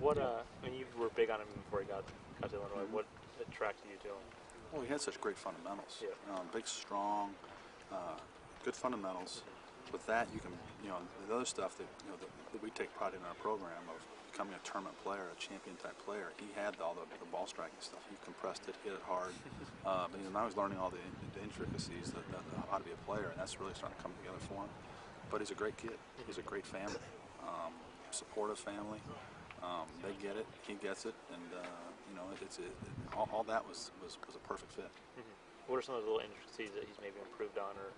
What I mean, you were big on him before he got to Illinois. What attracted you to him? Well, he had such great fundamentals. Yeah. Big, strong, good fundamentals. With that, you can, the other stuff that that we take pride in our program of becoming a tournament player, a champion type player. He had all the ball striking stuff. He compressed it, hit it hard. But now he's learning all the intricacies that how to be a player, and that's really starting to come together for him. But he's a great kid. He's a great family, supportive family. They get it. He gets it, and all that was a perfect fit. What are some of the little intricacies that he's maybe improved on or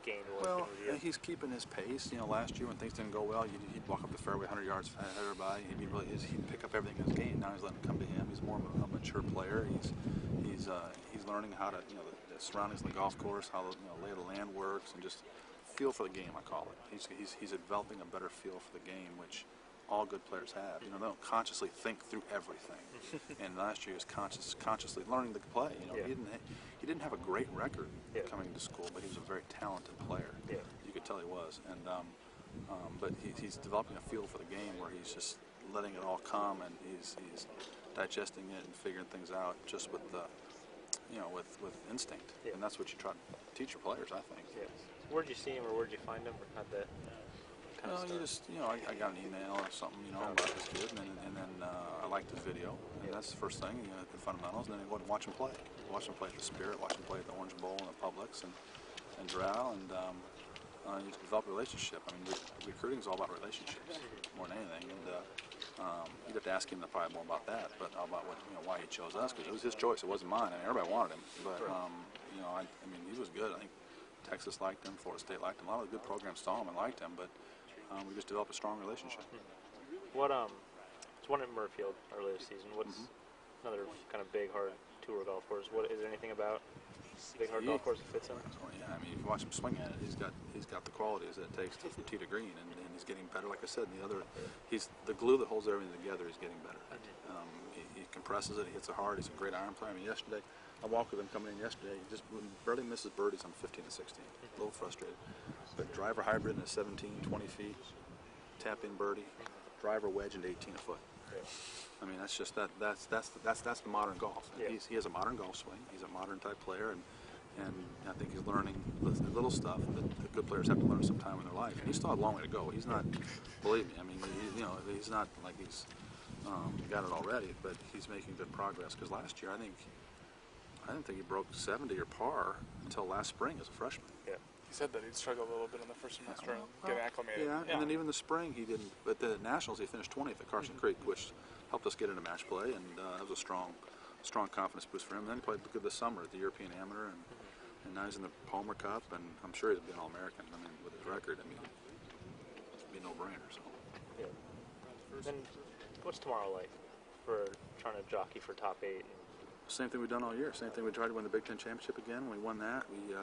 gained? Well, he's keeping his pace. Last year when things didn't go well, he'd walk up the fairway 100 yards ahead of everybody. He'd pick up everything in his game. Now he's letting it come to him. He's more of a mature player. He's learning how to the surroundings of the golf course, how the lay of the land works, and just feel for the game. I call it. He's developing a better feel for the game, which all good players have. They don't consciously think through everything. And last year he was consciously learning to play. He didn't have a great record coming to school, but he was a very talented player. You could tell he was. And but he's developing a feel for the game where he's just letting it all come, and he's digesting it and figuring things out just with the with instinct. And that's what you try to teach your players, I think. Where'd you see him, or where'd you find him, or how'd that? I got an email or something, about this kid, and then I liked his video, and that's the first thing, the fundamentals, and then I go and watch him play. Watch him play at the Spirit, watch him play at the Orange Bowl and the Publix and Doral, and you develop a relationship. I mean, recruiting is all about relationships more than anything, and you'd have to ask him probably more about that, but about why he chose us, because it was his choice, it wasn't mine. I mean, everybody wanted him, but I mean, he was good. I think Texas liked him, Florida State liked him. A lot of the good programs saw him and liked him, but we just developed a strong relationship. It's one at Murfield earlier this season. What's another kind of big, hard tour golf course? Is there anything about big, hard golf course that fits him? Well, yeah, I mean, if you watch him swing at it, he's got the qualities that it takes from tee to green, and he's getting better. Like I said, he's the glue that holds everything together. He's getting better. He compresses it. He hits it hard. He's a great iron player. I mean, yesterday, I walked with him coming in yesterday. He just barely misses birdies on 15 and 16. A little frustrated. But driver hybrid into 17, 20 feet, tap in birdie, driver wedge into 18 a foot. I mean, that's just that's the modern golf. He has a modern golf swing. He's a modern type player, and I think he's learning the little stuff that the good players have to learn sometime in their life. And he's still a long way to go. He's not, believe me. I mean, he's not like he's got it already, but he's making good progress. Because last year, I didn't think he broke 70 or par until last spring as a freshman. He said that he'd struggled a little bit in the first semester and get acclimated. And then even the spring he didn't. But the Nationals he finished 20th at Carson Creek, which helped us get into match play, and that was a strong confidence boost for him. And then he played good this summer at the European Amateur, and now he's in the Palmer Cup, and I'm sure he'll be an All-American. I mean, with his record, I mean, it'd be a no-brainer. So. Then what's tomorrow like for trying to jockey for top 8? Same thing we've done all year. Same thing. We tried to win the Big Ten championship again. We won that. We,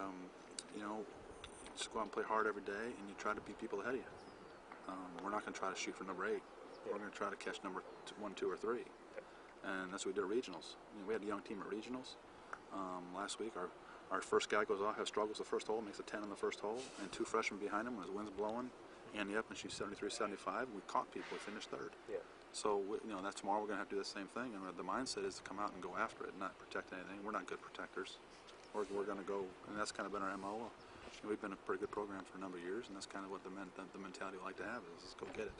just go out and play hard every day, and you try to beat people ahead of you. We're not going to try to shoot for number 8. We're going to try to catch number 1, 2, or 3. And that's what we did at regionals. We had a young team at regionals. Last week, our first guy goes off, has struggles the first hole, makes a 10 on the first hole, and 2 freshmen behind him when his wind's blowing. Andy up, and she's 73, 75. We caught people. We finished 3rd. So that's tomorrow. We're going to have to do the same thing. And the mindset is to come out and go after it, not protect anything. We're not good protectors. We're going to go, and that's kind of been our MO. We've been a pretty good program for a number of years, and that's kind of what the mentality we like to have is go get it.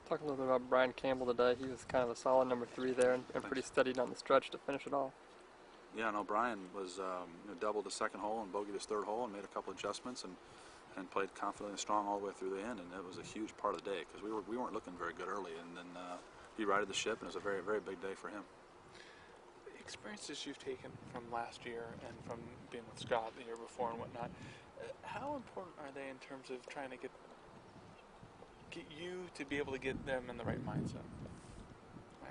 Talk a little bit about Brian Campbell today. He was kind of a solid number 3 there, and pretty steady down the stretch to finish it off. Yeah, no, Brian was doubled the second hole and bogeyed his 3rd hole and made a couple adjustments and played confidently and strong all the way through the end, and it was a huge part of the day because we weren't looking very good early, and then he righted the ship, and it was a very, very big day for him. Experiences you've taken from last year and from being with Scott the year before and whatnot, how important are they in terms of trying to get you to be able to get them in the right mindset?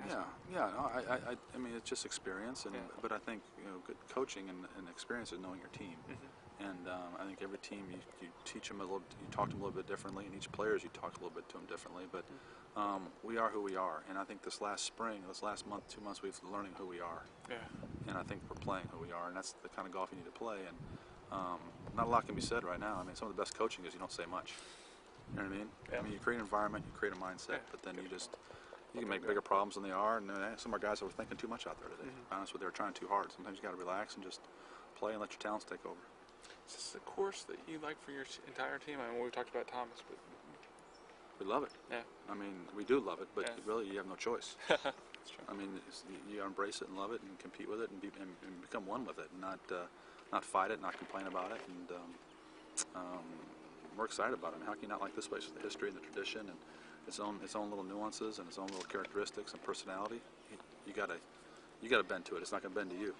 I mean, it's just experience, but I think good coaching and experience is knowing your team. And I think every team you teach them you talk to them a little bit differently, and each player you talk a little bit to them differently. But we are who we are, and I think this last spring, this last month, 2 months, we've been learning who we are. And I think we're playing who we are, and that's the kind of golf you need to play. And not a lot can be said right now. I mean, some of the best coaching is you don't say much. You know what I mean? Yeah. I mean, you create an environment, you create a mindset, Yeah. but then you can make bigger problems than they are. And some of our guys were thinking too much out there today. To be honest with you, they were trying too hard. Sometimes you got to relax and just play and let your talents take over. Is this a course that you like for your entire team? I mean, we've talked about Thomas, but We love it. yeah, I mean, we do love it, but Yeah. really you have no choice. that's true. I mean, you embrace it and love it and compete with it and become one with it and not fight it, not complain about it. And we're excited about it. I mean, how can you not like this place with the history and the tradition and its own little nuances and its own little characteristics and personality? You gotta bend to it. It's not gonna bend to you.